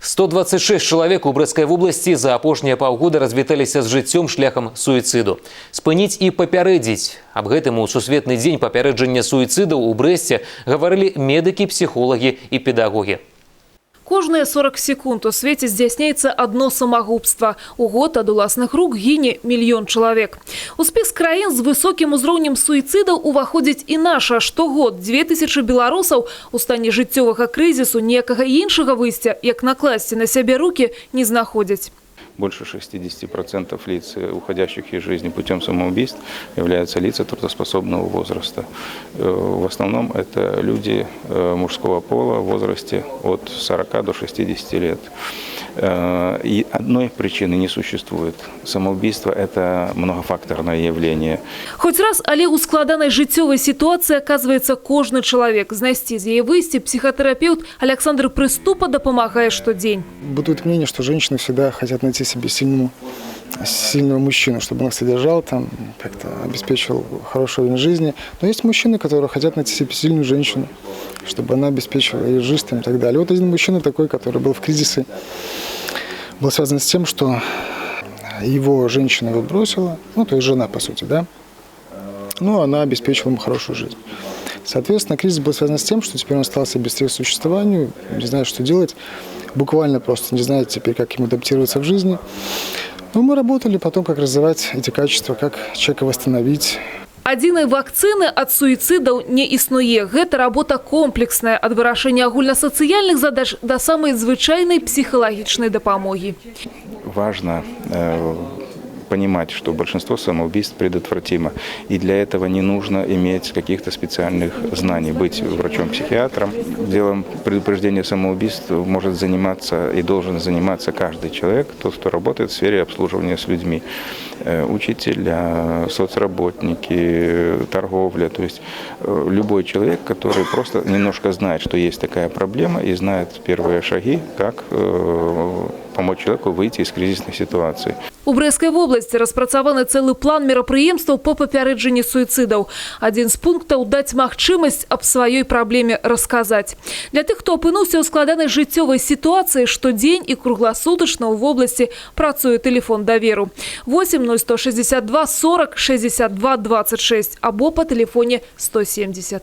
126 человек у Брестской области за апошнія паўгода развіталіся з жыццём шляхам суіцыду. Спыніць і папярэдзіць. Аб гэтым у Сусветны дзень папярэджання суіцыдаў у Брэсце гаварылі медыкі, псіхолагі і педагогі. Кожные 40 секунд у свете здзяйсняецца одно самогубство. У год ад уласных рук гіне мільён чалавек. У спіс краін з высокім узроўнем суіцыдаў уваходзіць і наша. Штогод 2000 беларусаў у стане жыццёвага крызісу ніякага іншага выйсця, як накласці на сябе рукі, не знаходзяць. Больше 60% лиц, уходящих из жизни путем самоубийств, являются лица трудоспособного возраста. В основном это люди мужского пола в возрасте от 40 до 60 лет. И одной причины не существует. Самоубийство – это многофакторное явление. Хоть раз, але у складанай жыццёвай ситуации оказывается кожны человек. Знайсці з яе выйсце психотерапевт Александр Приступа дапамагае штодзень. Бытует мнение, что женщины всегда хотят найти себе сильного мужчину, чтобы он их содержал, там, как-то обеспечивал хороший уровень жизни. Но есть мужчины, которые хотят найти себе сильную женщину, чтобы она обеспечивала их жизнь и так далее. Вот один мужчина такой, который был в кризисе, был связан с тем, что его женщина его бросила, ну, то есть жена, по сути, да, но она обеспечивала ему хорошую жизнь. Соответственно, кризис был связан с тем, что теперь он остался без средств к существованию, не знает, что делать, буквально просто не знает теперь, как ему адаптироваться в жизни. Но мы работали потом, как развивать эти качества, как человека восстановить. Адзінай вакцыны ад суіцыдаў не існуе. Гэта работа комплексная ад вырашэння агульнасацыяльных задач да самай звычайнай псіхалагічнай дапамогі. Важно понимать, что большинство самоубийств предотвратимо. И для этого не нужно иметь каких-то специальных знаний. Быть врачом-психиатром. Делом предупреждения самоубийств может заниматься и должен заниматься каждый человек, тот, кто работает в сфере обслуживания с людьми. Учителя, соцработники, торговля. То есть любой человек, который просто немножко знает, что есть такая проблема и знает первые шаги, как помочь человеку выйти из кризисной ситуации. У Брэскай вобласці распрацаваны цэлы план мерапрыемстваў па папярэджанні суіцыдаў. Адзін з пунктаў – даць магчымасць аб сваёй праблеме расказаць. Для тых, хто апынуўся ў складанай жыццёвай сітуацыі, штодзень і кругласутачна ў вобласці працуе тэлефон даверу 8 0162 40 62 26 або па тэлефоне 170.